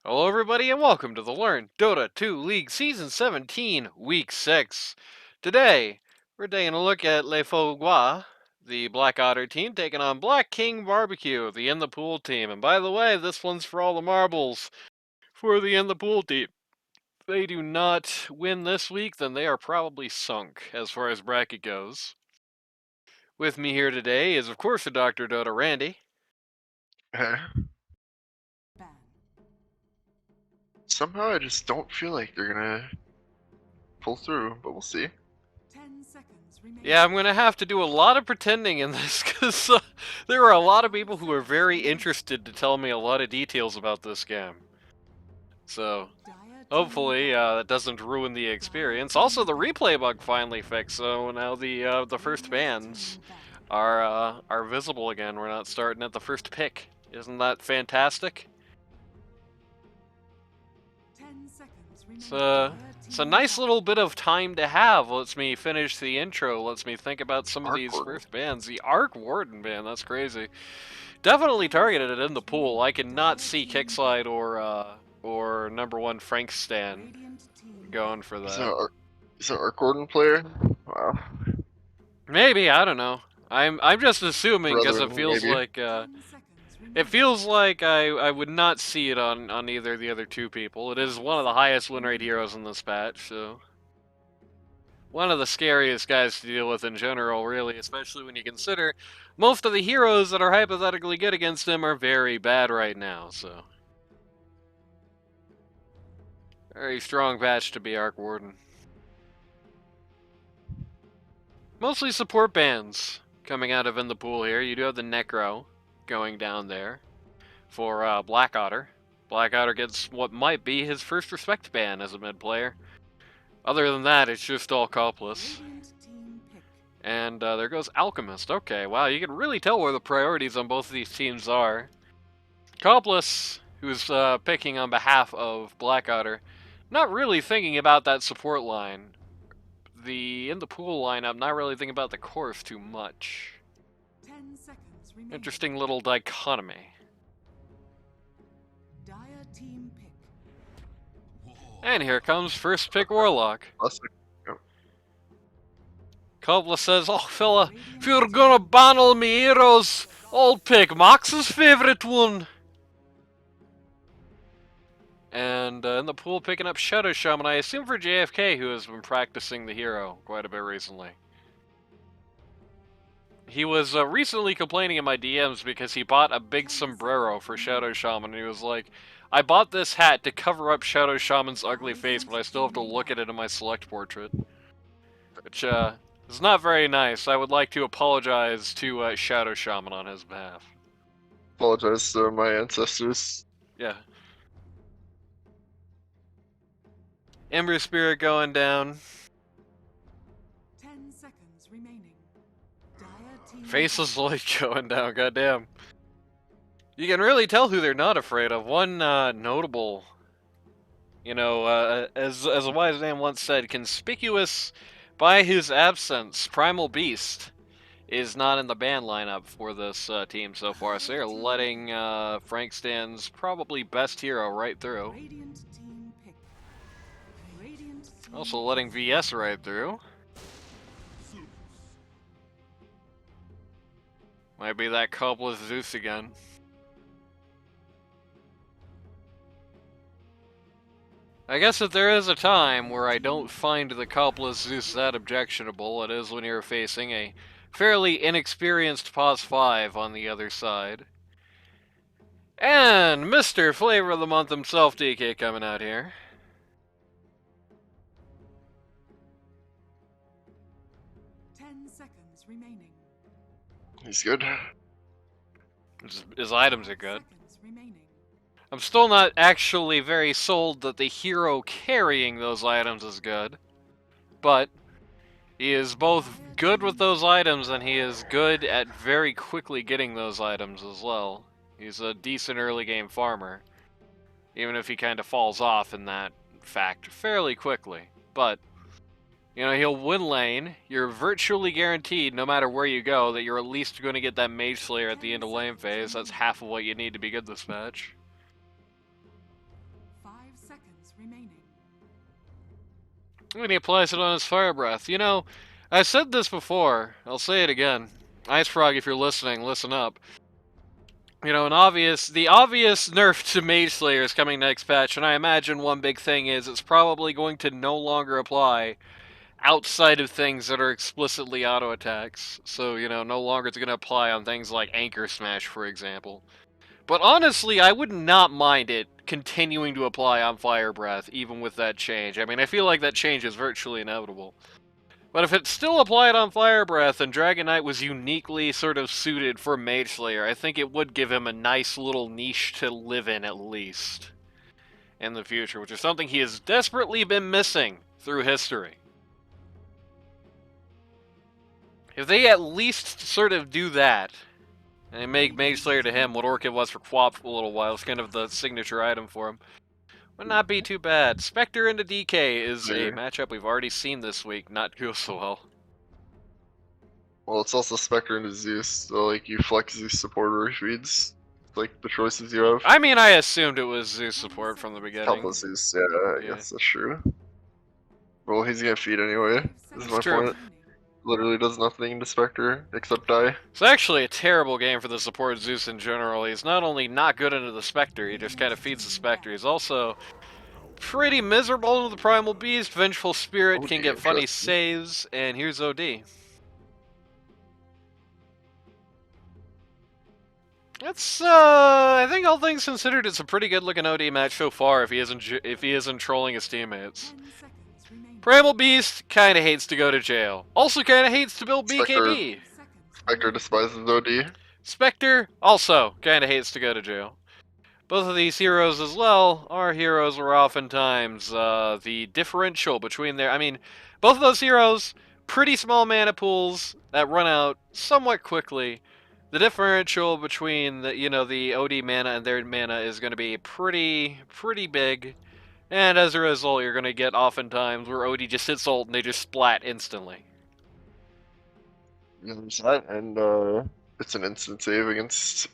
Hello everybody and welcome to the Learn Dota 2 League Season 17, Week 6. Today, we're taking a look at Les Foies, the BlackOtter team, taking on Black King Barbecue, the InThePool team. And by the way, this one's for all the marbles for the InThePool team. If they do not win this week, then they are probably sunk as far as bracket goes. With me here today is, of course, the Dr. Dota Randy. Somehow I just don't feel like they're gonna pull through, but we'll see. 10 seconds remaining. Yeah, I'm gonna have to do a lot of pretending in this because there are a lot of people who are very interested to tell me a lot of details about this game. So, hopefully that doesn't ruin the experience. Also, the replay bug finally fixed, so now the first bans are visible again. We're not starting at the first pick. Isn't that fantastic? 10 seconds It's a nice little bit of time to have. Lets me finish the intro, lets me think about some of these first bands. The Arc Warden band, that's crazy. Definitely targeted it in the pool. I cannot see Kickslide or number one Frank Stan going for that. Is that Arc Warden player? Wow. Maybe, I don't know. I'm just assuming because it feels maybe. like I would not see it on either of the other two people. It is one of the highest win rate heroes in this patch, so one of the scariest guys to deal with in general, really, especially when you consider most of the heroes that are hypothetically good against him are very bad right now, so. Very strong patch to be Arc Warden. Mostly support bands coming out of InThePool here. You do have the Necro going down there for BlackOtter. BlackOtter gets what might be his first respect ban as a mid player. Other than that, it's just all copless. And there goes Alchemist. Okay, wow, you can really tell where the priorities on both of these teams are. Copless, who's picking on behalf of BlackOtter, not really thinking about that support line. In the pool lineup, not really thinking about the course too much. 10 seconds remaining. Interesting little dichotomy. Dire team pick. And here comes first pick Warlock. Copless says, "Oh fella, if you're gonna ban all me heroes, I'll pick Max's favorite one." And in the pool, picking up Shadow Shaman, I assume for JFK, who has been practicing the hero quite a bit recently. He was recently complaining in my DMs because he bought a big sombrero for Shadow Shaman, and he was like, I bought this hat to cover up Shadow Shaman's ugly face, but I still have to look at it in my select portrait. Which is not very nice. I would like to apologize to Shadow Shaman on his behalf. Apologize to my ancestors. Yeah. Ember Spirit going down. 10 seconds remaining. Dire team Faceless Light going down, goddamn. You can really tell who they're not afraid of. One notable, as a wise man once said, conspicuous by his absence, Primal Beast is not in the ban lineup for this team so far, so they're letting Frank Stan's probably best hero right through. Radiant team pick. Radiant team Also letting VS right through. Might be that Copless Zeus again. I guess if there is a time where I don't find the Copless Zeus that objectionable, it is when you're facing a fairly inexperienced POS 5 on the other side. And Mr. Flavor of the Month himself, DK, coming out here. 10 seconds remaining. He's good. His items are good. Seconds remaining. I'm still not actually very sold that the hero carrying those items is good. But he is both good with those items and he is good at very quickly getting those items as well. He's a decent early game farmer. Even if he kind of falls off in that fact fairly quickly. But, he'll win lane. You're virtually guaranteed, no matter where you go, that you're at least going to get that Mage Slayer at the end of lane phase. That's half of what you need to be good this match. seconds remaining. When he applies it on his fire breath. You know, I said this before. I'll say it again. Ice Frog, if you're listening, listen up. You know, the obvious nerf to Mage Slayer is coming next patch, and I imagine one big thing is it's probably going to no longer apply outside of things that are explicitly auto attacks. So, you know, no longer it's going to apply on things like Anchor Smash, for example. But honestly, I would not mind it continuing to apply on Fire Breath, even with that change. I mean, I feel like that change is virtually inevitable. But if it still applied on Fire Breath and Dragon Knight was uniquely sort of suited for Mage Slayer, I think it would give him a nice little niche to live in at least in the future, which is something he has desperately been missing through history. If they at least sort of do that, and they make Mage Slayer to him what Orchid was for Quap for a little while, it's kind of the signature item for him, would not be too bad. Spectre into DK is a matchup we've already seen this week, not go so well. Well, it's also Spectre into Zeus, so like you flex Zeus support feeds, like the choices you have. I mean, I assumed it was Zeus support from the beginning. Helpless Zeus, yeah, I guess that's true. Well, he's gonna feed anyway. This is my point. Literally does nothing to Spectre except die. It's actually a terrible game for the support Zeus in general. He's not only not good into the Spectre, he just kind of feeds the Spectre. He's also pretty miserable into the Primal Beast. Vengeful Spirit can get funny saves, and here's OD. That's I think all things considered, it's a pretty good looking OD match so far if he isn't trolling his teammates. Primal Beast kind of hates to go to jail. Also kind of hates to build BKB. Spectre despises OD. Spectre also kind of hates to go to jail. Both of these heroes as well are heroes where oftentimes the differential between their... I mean, both of those heroes, pretty small mana pools that run out somewhat quickly. The differential between the OD mana and their mana is going to be pretty big. And as a result, you're going to get oftentimes where OD just hits ult and they just splat instantly. There's that, and it's an instant save against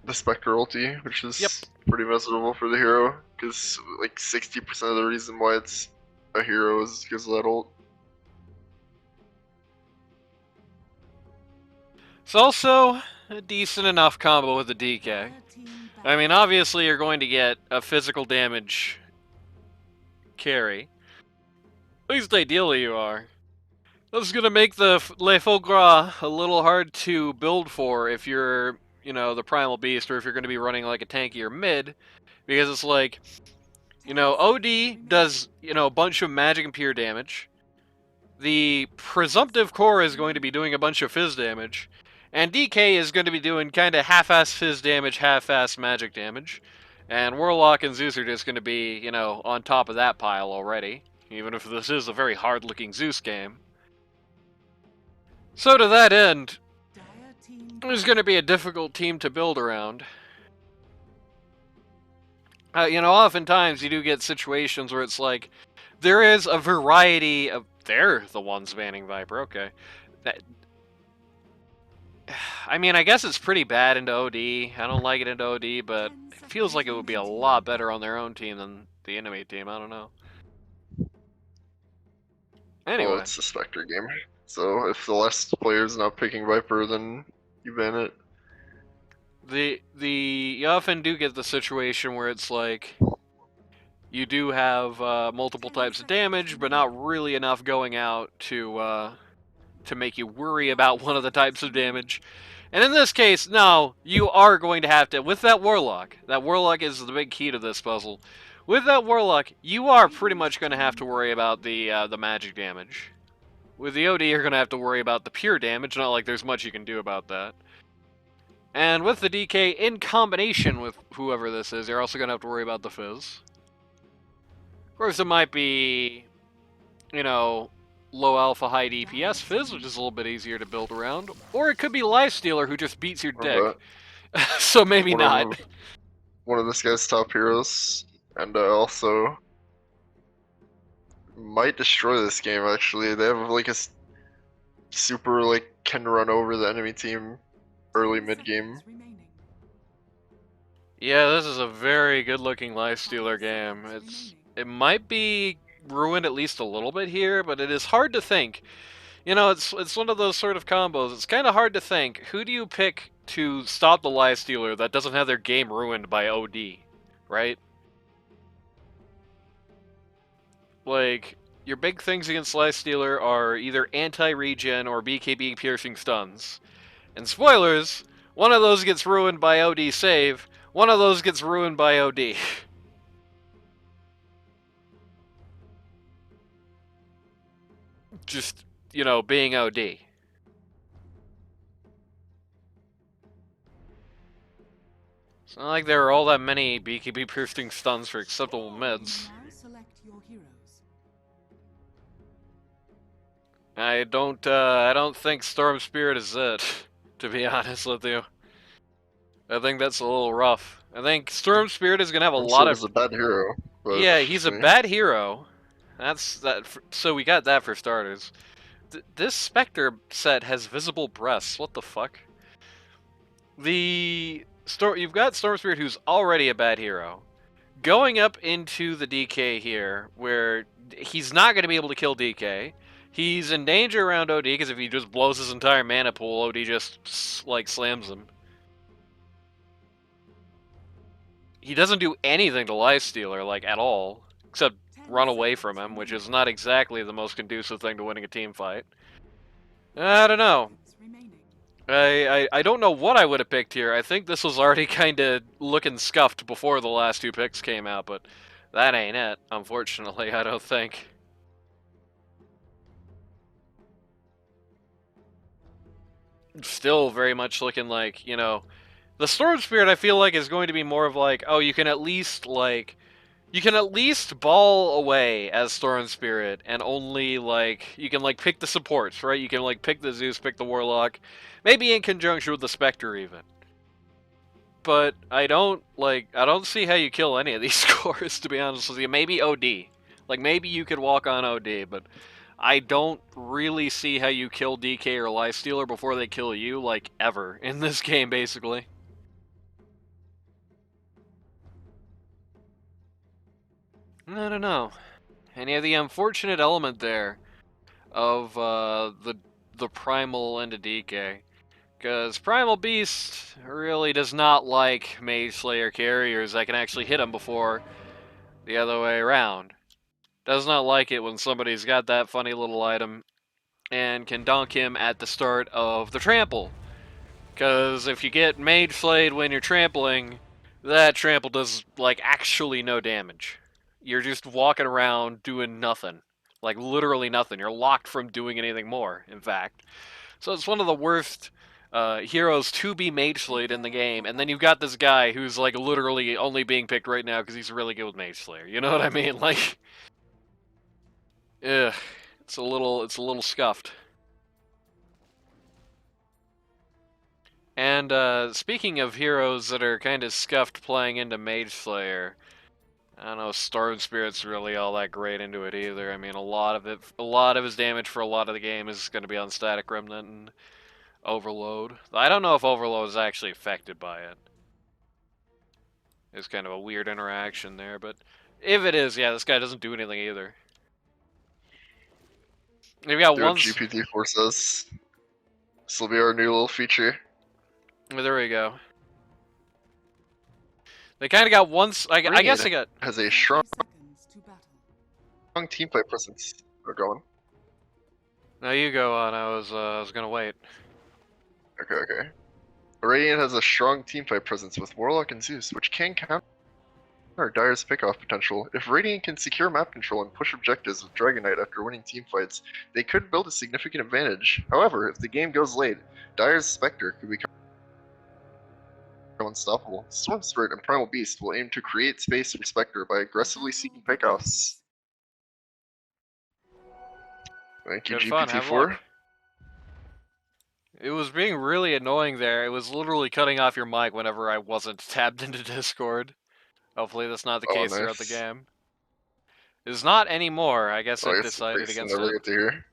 the Spectre ulti, which is pretty miserable for the hero, because like 60% of the reason why it's a hero is because of that ult. It's also a decent enough combo with the DK. I mean, obviously you're going to get a physical damage carry. At least ideally you are. This is going to make the Le Faux Gras a little hard to build for if you're, the Primal Beast, or if you're going to be running like a tankier mid, because it's like, OD does, a bunch of magic and pure damage. The Presumptive Core is going to be doing a bunch of fizz damage, and DK is going to be doing kind of half-ass fizz damage, half-ass magic damage. And Warlock and Zeus are just going to be, on top of that pile already, even if this is a very hard-looking Zeus game. So to that end, there's going to be a difficult team to build around. Oftentimes you do get situations where it's like, there is a variety of... They're the ones banning Viper, okay. I mean, I guess it's pretty bad into OD. I don't like it into OD, but it feels like it would be a lot better on their own team than the enemy team. I don't know. Anyway. Well, it's a Spectre game. So if the last player's not picking Viper, then you ban it. You often do get the situation where it's like, you do have multiple types of damage, but not really enough going out to make you worry about one of the types of damage. And in this case, no, you are going to have to, with that Warlock is the big key to this puzzle. With that Warlock, you are pretty much going to have to worry about the magic damage. With the OD, you're going to have to worry about the pure damage, not like there's much you can do about that. And with the DK, in combination with whoever this is, you're also going to have to worry about the fizz. Of course, it might be, low alpha, high DPS fizz, which is a little bit easier to build around. Or it could be Lifestealer, who just beats your dick. So maybe not. One of this guy's top heroes, and also might destroy this game, actually. They have like a super, can run over the enemy team early mid-game. Yeah, this is a very good-looking Lifestealer 5 game. seconds It might be ruined at least a little bit here, but it is hard to think. You know, it's one of those sort of combos. It's kind of hard to think. Who do you pick to stop the Lifestealer that doesn't have their game ruined by OD, right? Like, your big things against Lifestealer are either anti-regen or BKB piercing stuns. And spoilers, one of those gets ruined by OD save, one of those gets ruined by OD. Just, you know, being OD. It's not like there are all that many BKB piercing stuns for acceptable mids. Now select your heroes. I don't think Storm Spirit is it, to be honest with you. I think that's a little rough. I think Storm Spirit is gonna have a lot Onslaught of. is a bad hero, but Yeah, that's he's just a me. bad hero. That's that. So we got that for starters. This Spectre set has visible breasts. What the fuck? You've got Storm Spirit, who's already a bad hero, going up into the DK here, where he's not going to be able to kill DK. He's in danger around OD because if he just blows his entire mana pool, OD just like slams him. He doesn't do anything to Lifestealer, like at all, except 10 run away seconds from him, which remaining. is not exactly the most conducive thing to winning a team fight. I don't know. Seconds remaining. I don't know what I would have picked here. I think this was already kind of looking scuffed before the last two picks came out, but that ain't it, unfortunately, I don't think. Still very much looking like, you know, the Storm Spirit I feel like is going to be more of like, oh, you can at least ball away as Storm Spirit and only like you can like pick the supports, right? You can like pick the Zeus, pick the Warlock, maybe in conjunction with the Spectre even. But I don't see how you kill any of these scores, to be honest with you. Maybe OD. Like maybe you could walk on OD, but I don't really see how you kill DK or Lifestealer before they kill you, like ever in this game basically. I don't know. And you have the unfortunate element there of the Primal into DK. Because Primal Beast really does not like Mage Slayer carriers that can actually hit him before the other way around. Does not like it when somebody's got that funny little item and can donk him at the start of the trample. Because if you get Mage Slayed when you're trampling, that trample does, like, actually no damage. You're just walking around doing nothing. Like, literally nothing. You're locked from doing anything more, in fact. So it's one of the worst heroes to be Mage Slayed in the game, and then you've got this guy who's, like, literally only being picked right now because he's really good with Mage Slayer. You know what I mean? Like, ugh, it's a little scuffed. And speaking of heroes that are kind of scuffed playing into Mage Slayer, I don't know, Storm Spirit's really all that great into it either. I mean, a lot of his damage for a lot of the game is going to be on Static Remnant and Overload. I don't know if Overload is actually affected by it. It's kind of a weird interaction there, but if it is, yeah, this guy doesn't do anything either. We've got Do one. what GPT-4 says. This will be our new little feature. There we go. They kind of got one. I guess they got. Has a 30 strong seconds to battle. team fight presence. We're going. No, you go on. I was gonna wait. Okay. Radiant has a strong teamfight presence with Warlock and Zeus, which can counter Dire's pickoff potential. If Radiant can secure map control and push objectives with Dragon Knight after winning teamfights, they could build a significant advantage. However, if the game goes late, Dire's Spectre could become unstoppable. Storm Spirit and Primal Beast will aim to create space for Spectre by aggressively seeking pickoffs. Thank you, Good fun. Have GPT-4. luck. It was being really annoying there. It was literally cutting off your mic whenever I wasn't tabbed into Discord. Hopefully that's not the case throughout the Nice. game. It's not anymore. I guess Oh, it I guess decided I against never it. get to hear.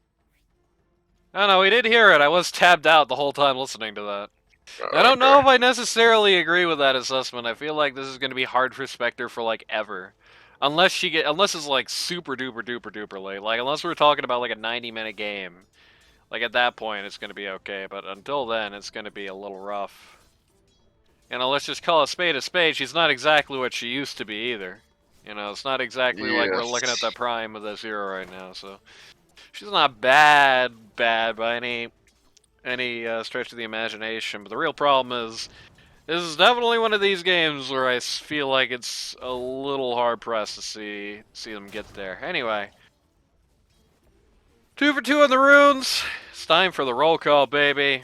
Oh no, we did hear it. I was tabbed out the whole time listening to that. I don't know Okay. if I necessarily agree with that assessment. I feel like this is going to be hard for Spectre for like ever. Unless it's like super duper duper duper late. Like unless we're talking about like a 90-minute game. Like at that point it's going to be okay, but until then it's going to be a little rough. You know, let's just call a spade. She's not exactly what she used to be either. You know, it's not exactly like we're looking at the Yes. prime of this hero right now, so she's not bad by any stretch of the imagination, but the real problem is this is definitely one of these games where I feel like it's a little hard pressed to see them get there. Anyway, 2 for 2 on the runes. It's time for the roll call, baby.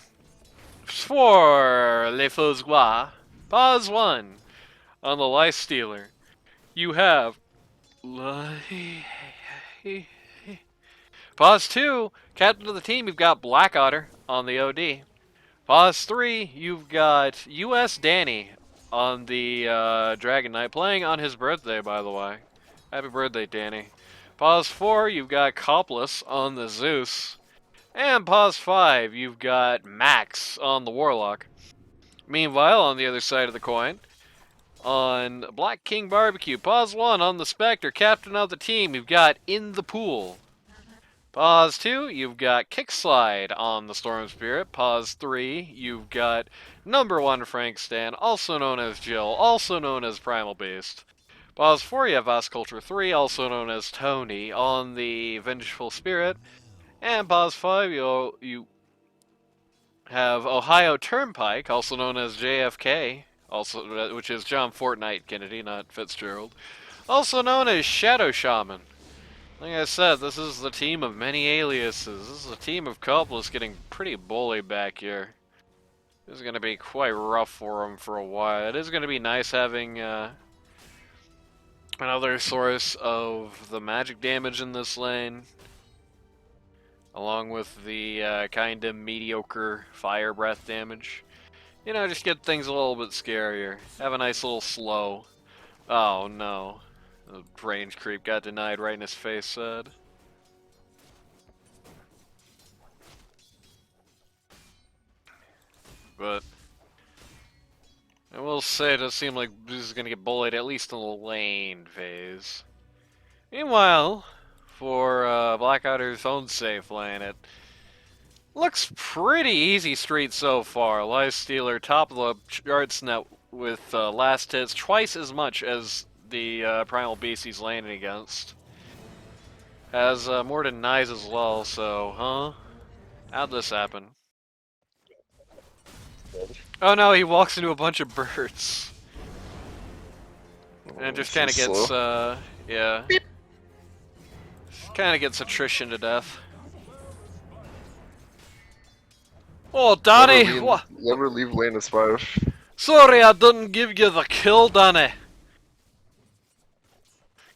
For Les Foies, pause 1 on the Life Stealer. You have pause 2, captain of the team. You've got BlackOtter on the OD. Pause 3, you've got US Danny on the Dragon Knight, playing on his birthday, by the way. Happy birthday, Danny. Pause 4, you've got Copless on the Zeus. And pause 5, you've got Max on the Warlock. Meanwhile, on the other side of the coin, on Black King Barbecue, pause 1 on the Spectre, captain of the team, you've got InThePool. Pause 2, you've got Kickslide on the Storm Spirit. Pause 3, you've got number 1 Frank Stan, also known as Jill, also known as Primal Beast. Pause 4, you have Osculture 3, also known as Tony, on the Vengeful Spirit. And pause 5, you have Ohio Turnpike, also known as JFK, which is John Fortnite Kennedy, not Fitzgerald, also known as Shadow Shaman. Like I said, this is the team of many aliases. This is a team of couples getting pretty bullied back here. This is going to be quite rough for them for a while. It is going to be nice having another source of the magic damage in this lane, along with the kind of mediocre fire breath damage. You know, just get things a little bit scarier. Have a nice little slow. Oh no. The range creep got denied right in his face, said. But I will say it does seem like this is going to get bullied at least in the lane phase. Meanwhile, for BlackOtter's own safe lane, it looks pretty easy street so far. Life Stealer top of the charts net with last hits twice as much as the Primal Beast he's landing against. Has more denies as well, so, huh? How'd this happen? Oh no, he walks into a bunch of birds. And it just kind of gets, yeah. Kind of gets attrition to death. Oh, Danny! What? Never leave lane as 5. Sorry I didn't give you the kill, Danny.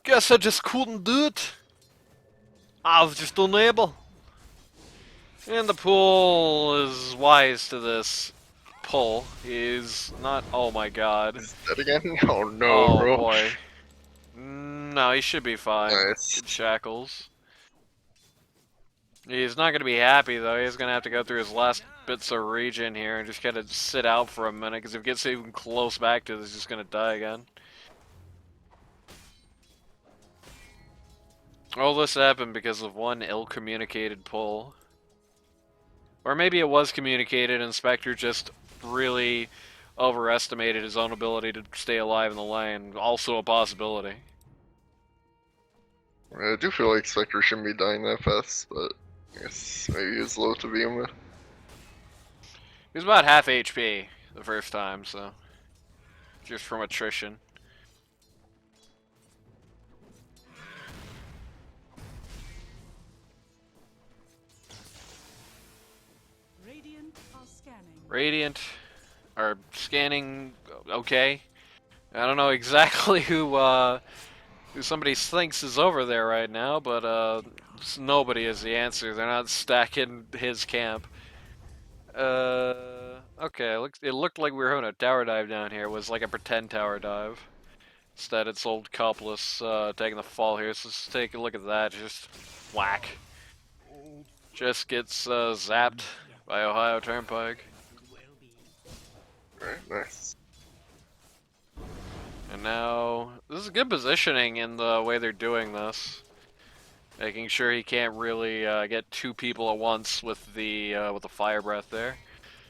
Guess I just couldn't do it. I was just unable. And the pool is wise to this pull. He's not. Oh my god. Is that again? Oh no, Oh bro. boy. No, he should be fine. Nice. Good shackles. He's not going to be happy though. He's going to have to go through his last bits of regen here and just kind of sit out for a minute, because if he gets even close back to this, he's just going to die again. All this happened because of one ill-communicated pull. Or maybe it was communicated and Spectre just really overestimated his own ability to stay alive in the lane. Also a possibility. I do feel like Spectre shouldn't be dying that fast, but I guess maybe he's low to begin with. He was about half HP the first time, so just from attrition. Radiant are scanning. Radiant are scanning okay. I don't know exactly who somebody thinks is over there right now, but nobody is the answer. They're not stacking his camp. Okay, it looked like we were having a tower dive down here. It was like a pretend tower dive. Instead, it's old Copless taking the fall here, so let's take a look at that. Just whack. Just gets zapped by Ohio Turnpike. Alright, nice. And now, this is good positioning in the way they're doing this. Making sure he can't really get two people at once with the fire breath there.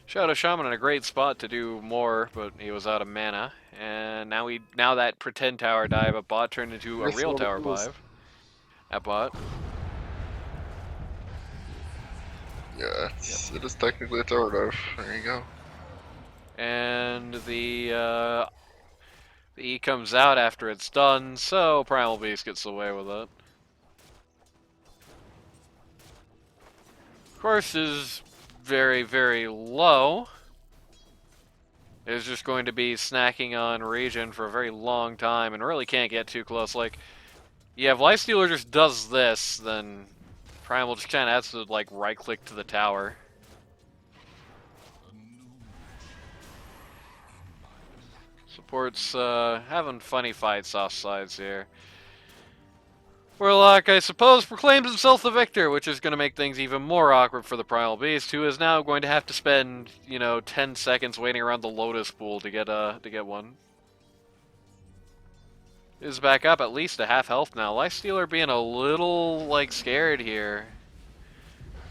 Shadow Shaman in a great spot to do more, but he was out of mana. And now that pretend tower dive at bot turned into a real tower dive at bot. Yeah, it is technically a tower dive. There you go. And the E comes out after it's done, so Primal Beast gets away with it. Of course, is very, very low. Is just going to be snacking on regen for a very long time and really can't get too close. Like, yeah, if Lifestealer just does this, then Primal just kind of has to, like, right-click to the tower. Support's having funny fights off sides here. Warlock, I suppose, proclaims himself the victor, which is going to make things even more awkward for the Primal Beast, who is now going to have to spend, 10 seconds waiting around the Lotus Pool to get one. Is back up at least a half health now. Lifestealer being a little, scared here.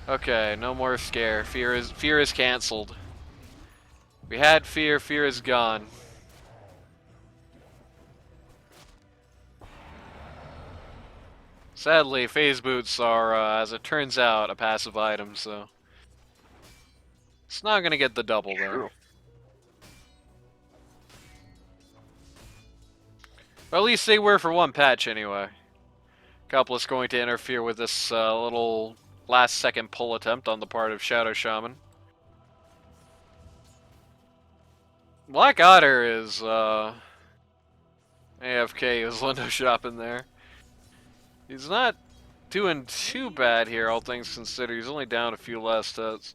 Okay, no more scare. Fear is cancelled. We had fear is gone. Sadly, phase boots are, as it turns out, a passive item, so it's not gonna get the double there. True. Or at least they were for one patch anyway. Couplet's going to interfere with this little last-second pull attempt on the part of Shadow Shaman. BlackOtter is AFK is window shopping there. He's not doing too bad here, all things considered. He's only down a few last hits.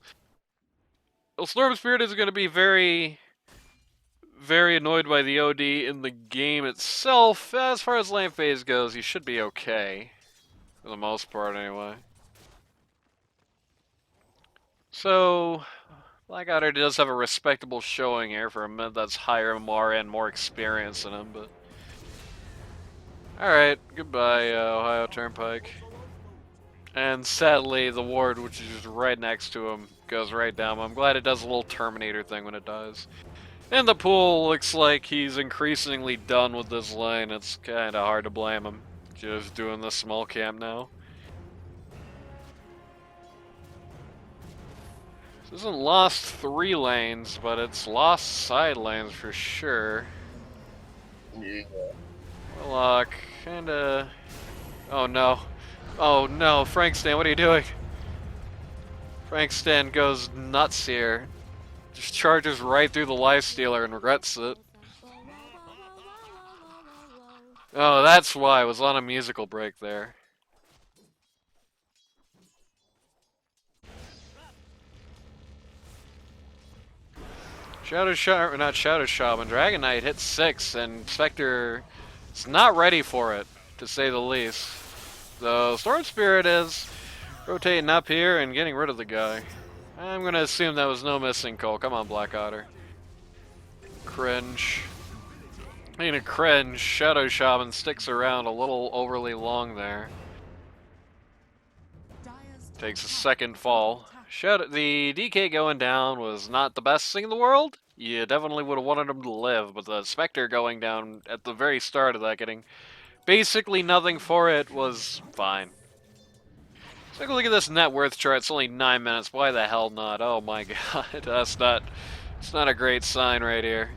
Well, Storm Spirit is going to be very, very annoyed by the OD in the game itself. As far as lane phase goes, he should be okay. For the most part, anyway. So, BlackOtter does have a respectable showing here for a mid that's higher MR and more experience in him, but... Alright, goodbye, Ohio Turnpike. And sadly, the ward, which is just right next to him, goes right down. I'm glad it does a little Terminator thing when it dies. And the pool looks like he's increasingly done with this lane. It's kind of hard to blame him. Just doing this small camp now. This isn't lost 3 lanes, but it's lost side lanes for sure. Yeah. Warlock, kinda... Oh no. Oh no, Frankstan, what are you doing? Frankstan goes nuts here. Just charges right through the Lifestealer and regrets it. Oh, that's why. I was on a musical break there. Not Shadow Shaman. Dragon Knight hit 6, and Spectre is not ready for it, to say the least. The Storm Spirit is rotating up here and getting rid of the guy. I'm gonna assume that was no missing Cole. Come on, BlackOtter. Cringe. Being a cringe, Shadow Shaman sticks around a little overly long there. Takes a second fall. The DK going down was not the best thing in the world. You definitely would have wanted him to live, but the Spectre going down at the very start of that, getting basically nothing for it, was fine. Take a look at this net worth chart. It's only 9 minutes. Why the hell not? Oh my god, it's not a great sign right here.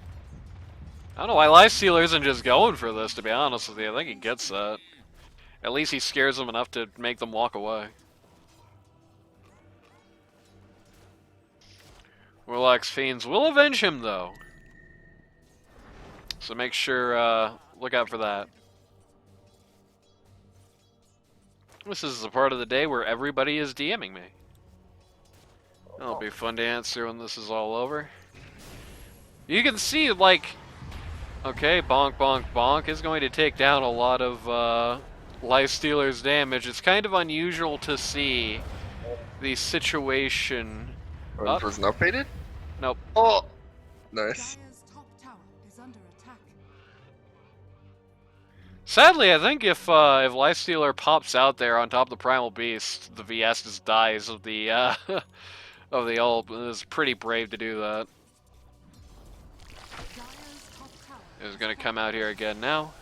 I don't know why Lifestealer isn't just going for this, to be honest with you. I think he gets that. At least he scares them enough to make them walk away. Warlock's Fiends will avenge him, though. So make sure, look out for that. This is the part of the day where everybody is DMing me. It'll be fun to answer when this is all over. You can see, like... Okay, bonk, bonk, bonk is going to take down a lot of, Lifestealer's damage. It's kind of unusual to see the situation... Oh, it wasn't updated? Nope. Oh! Nice. Dire's top tower is under attack. Sadly, I think if Lifestealer pops out there on top of the Primal Beast, the VS just dies of the of the ult. It was pretty brave to do that. Dire's top tower Is going to come out here again now.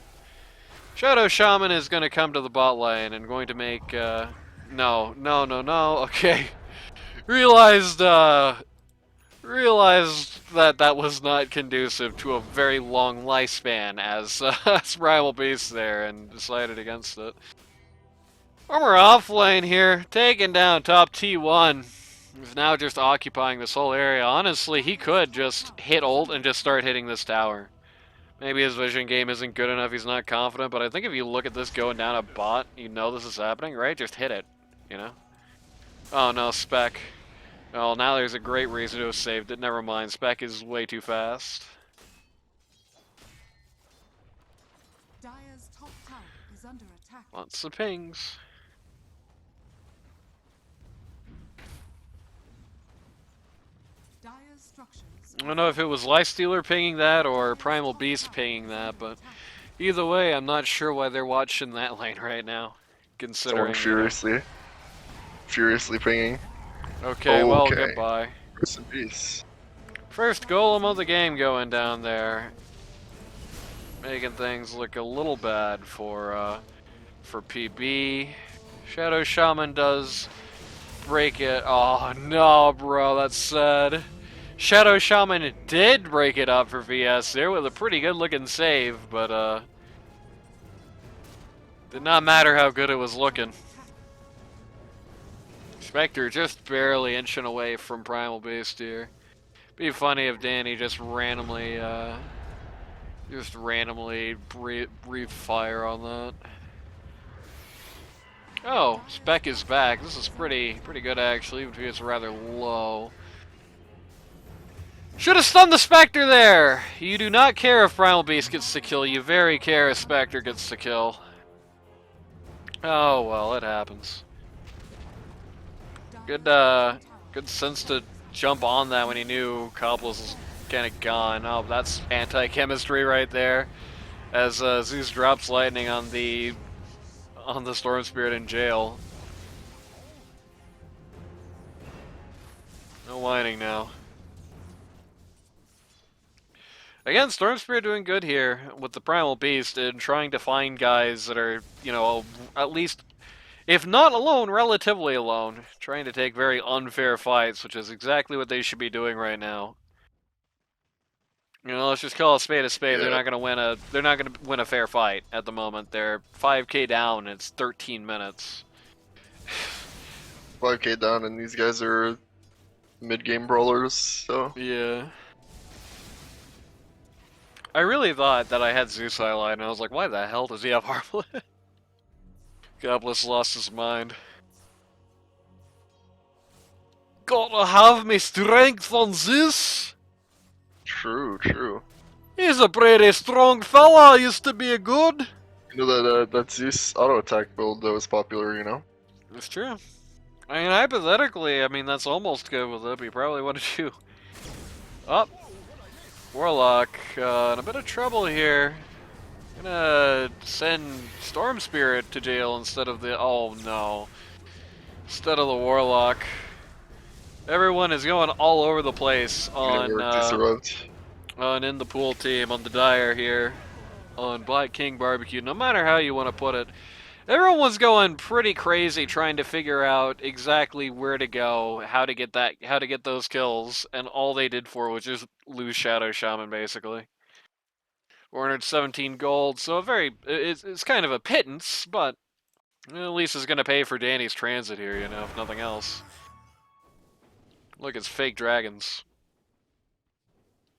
Shadow Shaman is going to come to the bot lane and going to make no. Okay. Realized that that was not conducive to a very long lifespan as Primal Beast there and decided against it. Armor off lane here, taking down top T1. He's now just occupying this whole area. Honestly, he could just hit ult and just start hitting this tower. Maybe his vision game isn't good enough, he's not confident, but I think if you look at this going down a bot, you know this is happening, right? Just hit it, you know? Oh no, Spec. Well, now there's a great reason to have saved it. Never mind, Spec is way too fast. Dire's top tower is under attack. Lots of pings. Dire's structures. I don't know if it was Lifestealer pinging that or Primal Beast pinging that, but either way, I'm not sure why they're watching that lane right now. Considering. Someone furiously pinging. Okay, well, goodbye. Rest in peace. First golem of the game going down there. Making things look a little bad for PB. Shadow Shaman does break it. Oh no, bro, that's sad. Shadow Shaman did break it up for VS there with a pretty good looking save, but did not matter how good it was looking. Spectre just barely inching away from Primal Beast here. Be funny if Danny just randomly breathed fire on that. Oh, Spec is back. This is pretty good actually, even if it's rather low. Should have stunned the Spectre there! You do not care if Primal Beast gets to kill, you very care if Spectre gets to kill. Oh well, it happens. Good sense to jump on that when he knew Cobbles was kind of gone. Oh, that's anti-chemistry right there. As Zeus drops lightning on the Storm Spirit in jail. No whining now. Again, Storm Spirit doing good here with the Primal Beast and trying to find guys that are, you know, at least, if not alone, relatively alone. Trying to take very unfair fights, which is exactly what they should be doing right now. You know, let's just call a spade a spade. Yeah. They're not gonna win a fair fight at the moment. They're 5k down, and it's 13 minutes. 5k down, and these guys are mid-game brawlers, so. Yeah. I really thought that I had Zeus highlight, and I was like, why the hell does he have Harmlet? Gobless lost his mind. Gotta have me strength on Zeus! True. He's a pretty strong fella, used to be a good. You know that Zeus auto attack build that was popular, you know? It's true. I mean, hypothetically, that's almost good with it, but you probably want to do... Oh! Warlock, in a bit of trouble here. Gonna send Storm Spirit to jail instead of the... Oh no. Instead of the Warlock. Everyone is going all over the place on InThePool team, on the Dire here. On Black King Barbeque, no matter how you want to put it. Everyone was going pretty crazy trying to figure out exactly where to go, how to get those kills, and all they did for was just lose Shadow Shaman basically. 417 gold, so it's kind of a pittance, but at least it's gonna pay for Danny's transit here, you know, if nothing else. Look, it's fake dragons.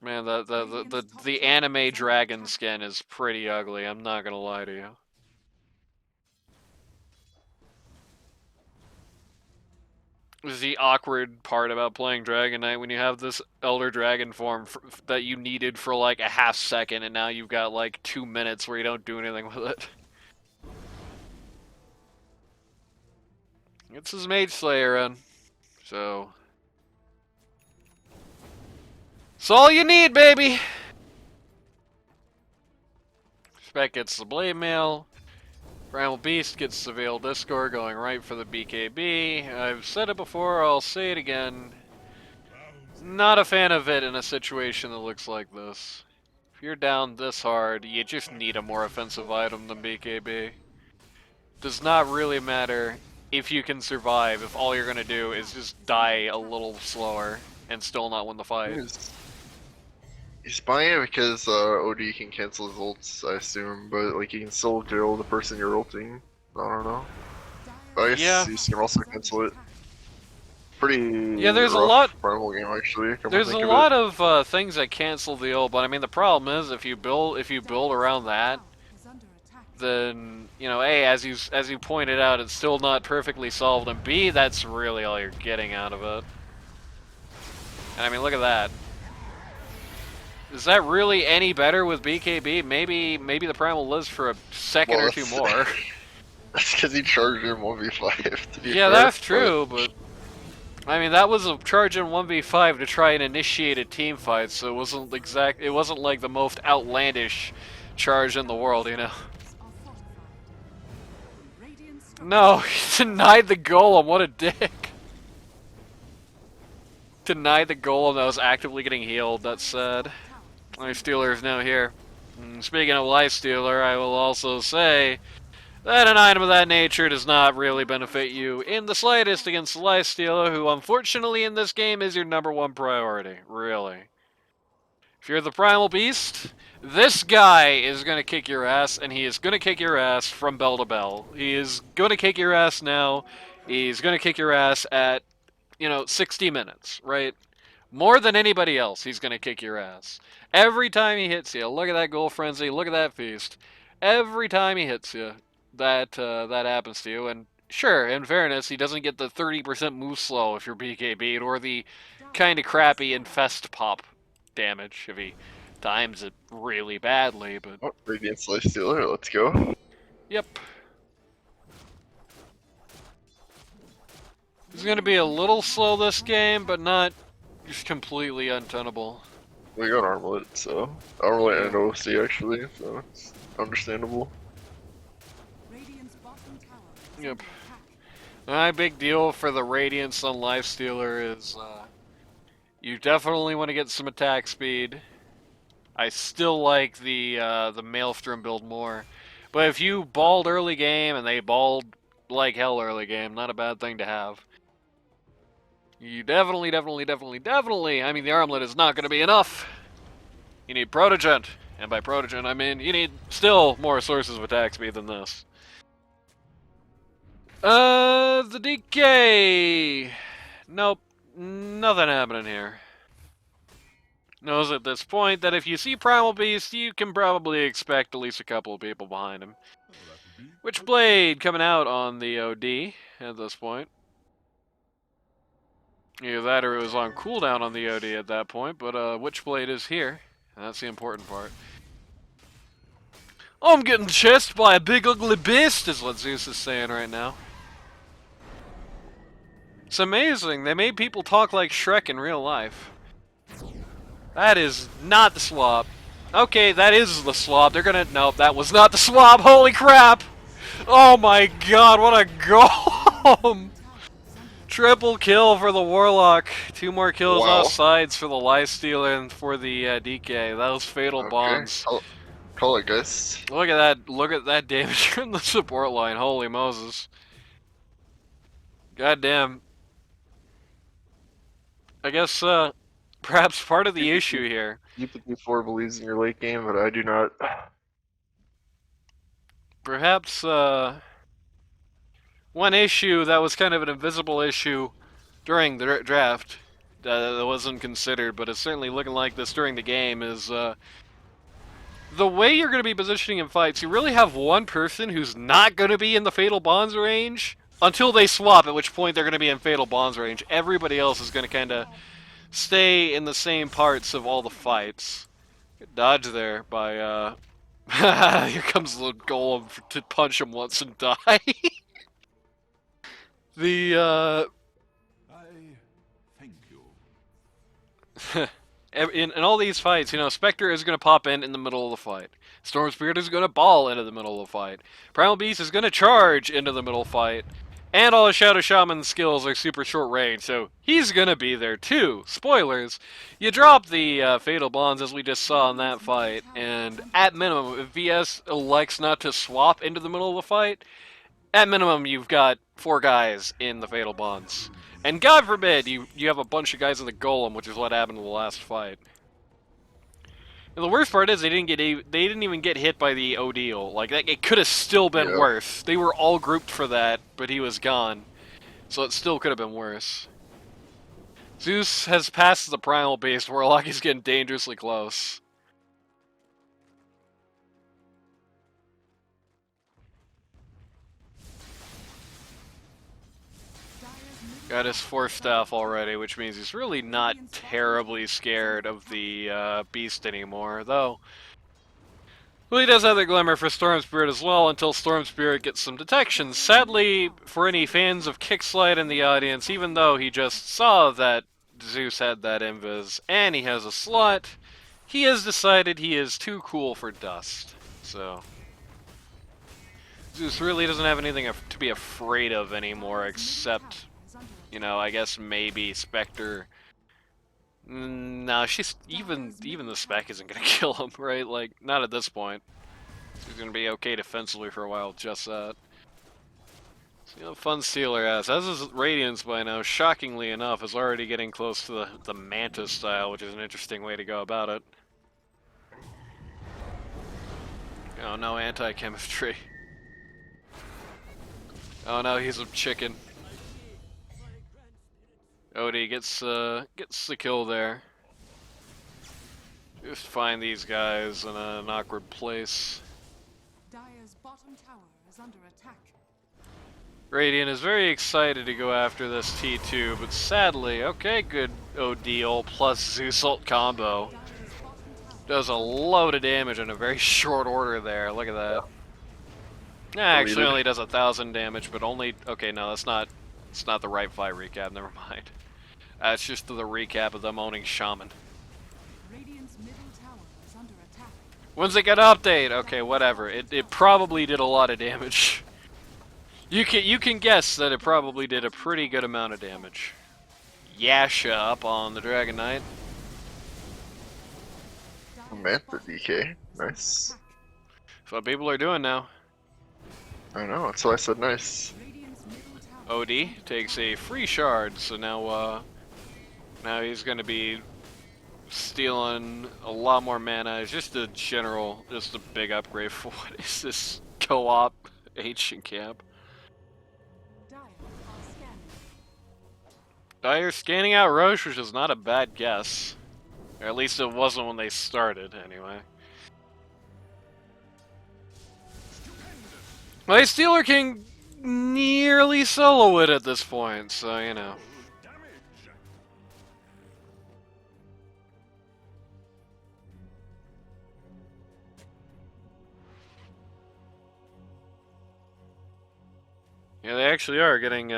Man, the anime dragon skin is pretty ugly, I'm not gonna lie to you. This is the awkward part about playing Dragon Knight when you have this Elder Dragon form that you needed for like a half second, and now you've got like 2 minutes where you don't do anything with it. It's his Mage Slayer in, so... It's all you need, baby! Spec gets the Blade Mail. Primal Beast gets the Veil Discord going right for the BKB. I've said it before, I'll say it again. Not a fan of it in a situation that looks like this. If you're down this hard, you just need a more offensive item than BKB. Does not really matter if you can survive if all you're gonna do is just die a little slower and still not win the fight. He's buying it because OD can cancel his ults, I assume, but like you can still drill the person you're ulting. I don't know. But I guess you can also cancel it. Pretty there's rough a lot. primal game actually. There's a lot of things that cancel the ult, but I mean the problem is if you build around that, then you know A, as you pointed out, it's still not perfectly solved, and B, that's really all you're getting out of it. And I mean look at that. Is that really any better with BKB? Maybe the primal lives for a second or two more. That's because he charged him 1v5. Yeah, that's true, but I mean that was a charge in 1v5 to try and initiate a team fight, so it wasn't like the most outlandish charge in the world, you know. No, he denied the golem. What a dick. Denied the golem that was actively getting healed. That's sad. Life Stealer is now here. And speaking of Life Stealer, I will also say that an item of that nature does not really benefit you in the slightest against the Life Stealer, who unfortunately in this game is your #1 priority. Really. If you're the Primal Beast, this guy is going to kick your ass, and he is going to kick your ass from bell to bell. He is going to kick your ass now. He's going to kick your ass at, 60 minutes, right? More than anybody else, he's going to kick your ass. Every time he hits you, look at that Goal Frenzy, look at that Feast. Every time he hits you, that happens to you. And sure, in fairness, he doesn't get the 30% move slow if you're BKB'd, or the kind of crappy Infest pop damage if he times it really badly, but... Oh, Radiant's Life Stealer, let's go. Yep. He's going to be a little slow this game, but not just completely untenable. We got Armlet, so... Armlet and OC actually, so it's understandable. Yep. My big deal for the Radiance on Lifestealer is, you definitely want to get some attack speed. I still like the Maelstrom build more. But if you balled early game, and they balled like hell early game, not a bad thing to have. You definitely, I mean, the Armlet is not going to be enough. You need Protogent. And by Protogent, I mean, you need still more sources of attack speed than this. The DK! Nope. Nothing happening here. Knows at this point that if you see Primal Beast, you can probably expect at least a couple of people behind him. Witchblade coming out on the OD at this point. Either that or it was on cooldown on the OD at that point, but Witchblade is here, and that's the important part. Oh, I'm getting chased by a big ugly beast, is what Zeus is saying right now. It's amazing, they made people talk like Shrek in real life. That is not the swap. Okay, that is the swap. They're gonna... Nope, that was not the swap. Holy crap! Oh my god, what a golem! Triple kill for the Warlock. 2 more kills off sides for the Lifestealer and for the DK. That was fatal bonds. Call it, guys. Look at that. Look at that damage from the support line. Holy Moses. Goddamn. I guess, perhaps part of the issue here. UP4 believes in your late game, but I do not. Perhaps, one issue that was kind of an invisible issue during the draft that wasn't considered, but it's certainly looking like this during the game, is the way you're going to be positioning in fights. You really have one person who's not going to be in the Fatal Bonds range until they swap, at which point they're going to be in Fatal Bonds range. Everybody else is going to kind of stay in the same parts of all the fights. Good dodge there by, here comes the golem to punch him once and die. I thank you. in all these fights, you know, Spectre is going to pop in the middle of the fight. Storm Spirit is going to ball into the middle of the fight. Primal Beast is going to charge into the middle fight. And all his Shadow Shaman skills are super short range, so he's going to be there too. Spoilers. You drop the Fatal Bonds as we just saw in that fight, and at minimum, if VS elects not to swap into the middle of the fight, at minimum you've got 4 guys in the Fatal Bonds. And God forbid you have a bunch of guys in the Golem, which is what happened in the last fight. And the worst part is they didn't even get hit by the Odile. Like it could have still been worse. They were all grouped for that, but he was gone, so it still could have been worse. Zeus has passed the Primal Beast. Warlock is getting dangerously close. Got his 4th staff already, which means he's really not terribly scared of the beast anymore, though. Well, he does have the Glimmer for Storm Spirit as well, until Storm Spirit gets some detection. Sadly, for any fans of Kickslide in the audience, even though he just saw that Zeus had that invis, and he has a slot, he has decided he is too cool for Dust, so... Zeus really doesn't have anything to be afraid of anymore, except... You know, I guess maybe Spectre. No, she's even the Spec isn't gonna kill him, right? Like, not at this point. She's gonna be okay defensively for a while, just that. So, you know, fun Stealer has. As is Radiance by now, shockingly enough, is already getting close to the Mantis style, which is an interesting way to go about it. Oh, no anti-chemistry. Oh no, he's a chicken. Odie gets the kill there. Just find these guys in an awkward place. Dire's bottom tower is under attack. Radiant is very excited to go after this T2, but sadly, okay, good Odile plus Zeus ult combo. Does a load of damage in a very short order there. Look at that. Yeah, actually only does 1,000 damage, but only... Okay, no, that's not... It's not the right fight recap, never mind. It's just the recap of them owning Shaman. Radiant's middle tower is under attack. When's it gonna update? Okay, whatever. It probably did a lot of damage. You can guess that it probably did a pretty good amount of damage. Yasha up on the Dragon Knight. Mantha DK. Nice. That's what people are doing now. I know, that's why I said nice. OD takes a free shard, so now he's gonna be stealing a lot more mana. It's just a big upgrade for what is this co-op ancient camp. Dire scanning out Roche, which is not a bad guess. Or at least it wasn't when they started, anyway. My Stealer can nearly solo it at this point, so you know. Yeah, they actually are getting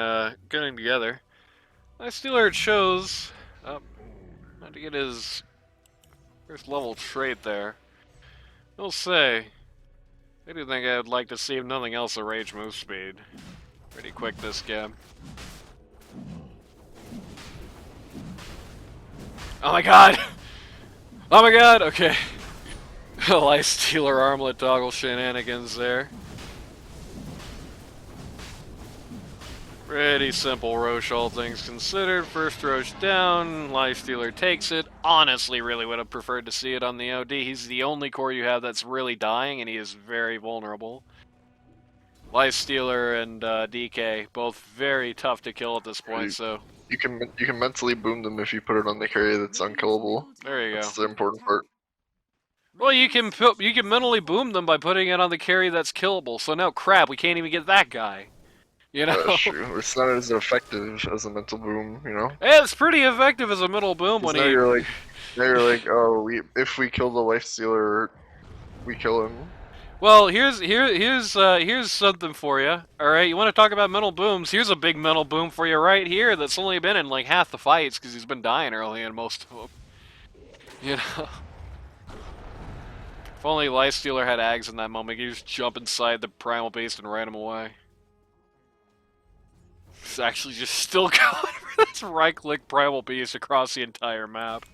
together. My Stealer shows up. Not to get his first level trait there. I'll say, I do think I would like to see, if nothing else, a rage move speed. Pretty quick this game. Oh my god! Oh my god! Okay. Life Stealer armlet toggle shenanigans there. Pretty simple Roche, all things considered. First Roche down, Lifestealer takes it. Honestly, really would have preferred to see it on the OD. He's the only core you have that's really dying, and he is very vulnerable. Lifestealer and DK, both very tough to kill at this point, so... You can mentally boom them if you put it on the carry that's unkillable. There you go. That's the important part. Well, you can mentally boom them by putting it on the carry that's killable, so now crap, we can't even get that guy. You know? That's true. It's not as effective as a mental boom, you know? It's pretty effective as a mental boom when now you're like, oh, if we kill the Life Stealer, we kill him. Well, here's something for you. All right, you want to talk about mental booms? Here's a big mental boom for you right here. That's only been in like half the fights because he's been dying early in most of them. You know? If only Lifestealer had Ags in that moment, he could just jump inside the Primal Beast and ride him away. He's actually just still going for this right-click Primal Beast across the entire map.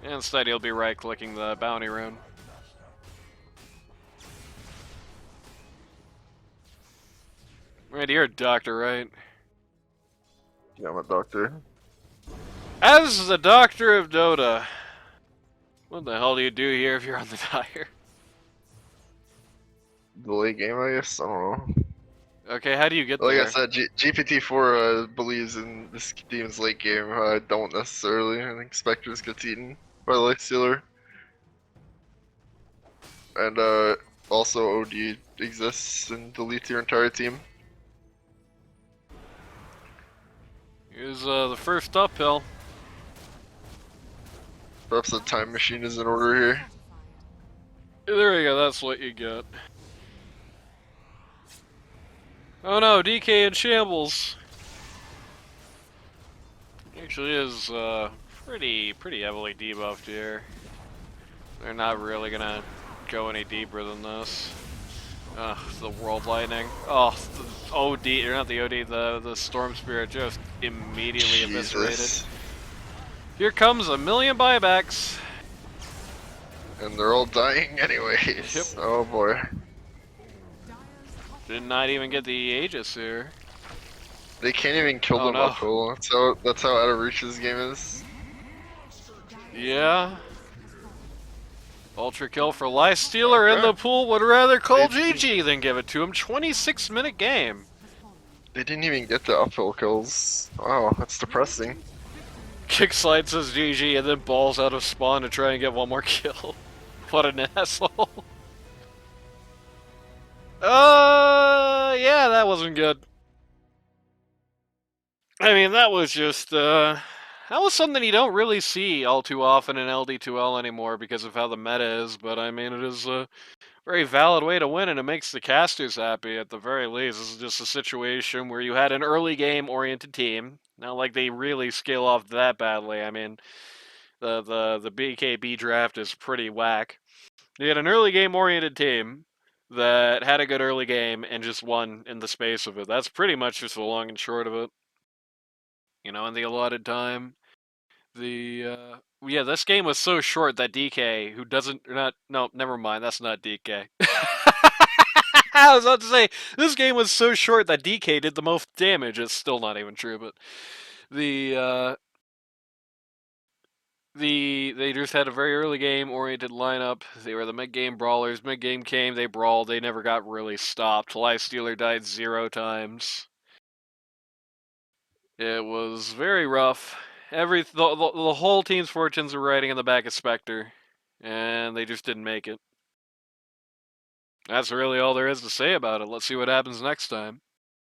And instead he'll be right-clicking the bounty rune. Randy, you're a doctor, right? Yeah, I'm a doctor. As the doctor of Dota, what the hell do you do here if you're on the tire? The late game, I guess? I don't know. Okay, how do you get Like there? I said, GPT-4 believes in this demon's late game. I don't necessarily. I think Spectres gets eaten by the Lifestealer. And also OD exists and deletes your entire team. Here's the first uphill. Perhaps the time machine is in order here. There we go, that's what you get. Oh no, DK in shambles. Actually is pretty heavily debuffed here. They're not really gonna go any deeper than this. Ugh, the World Lightning. Oh, the OD, or not the OD, the Storm Spirit just immediately eviscerated. Here comes a million buybacks. And they're all dying anyways. Yep. Oh boy. Did not even get the Aegis here. They can't even kill them uphill. That's how out of reach this game is. Yeah. Ultra kill for Lifestealer in the pool would rather call GG than give it to him. 26-minute game. They didn't even get the uphill kills. Wow, that's depressing. Kickslide says GG and then balls out of spawn to try and get one more kill. What an asshole. Yeah, that wasn't good. I mean, that was just, that was something you don't really see all too often in LD2L anymore because of how the meta is, but I mean, it is a very valid way to win, and it makes the casters happy at the very least. This is just a situation where you had an early game-oriented team. Not like they really scale off that badly. I mean, the BKB draft is pretty whack. You had an early game-oriented team that had a good early game and just won in the space of it. That's pretty much just the long and short of it. You know, in the allotted time. Yeah, this game was so short that DK, who doesn't, no, never mind, that's not DK. I was about to say, this game was so short that DK did the most damage. It's still not even true, but they just had a very early game oriented lineup. They were the mid game brawlers. Mid game came, they brawled. They never got really stopped. Lifestealer died 0 times. It was very rough. The whole team's fortunes were riding in the back of Spectre, and they just didn't make it. That's really all there is to say about it. Let's see what happens next time.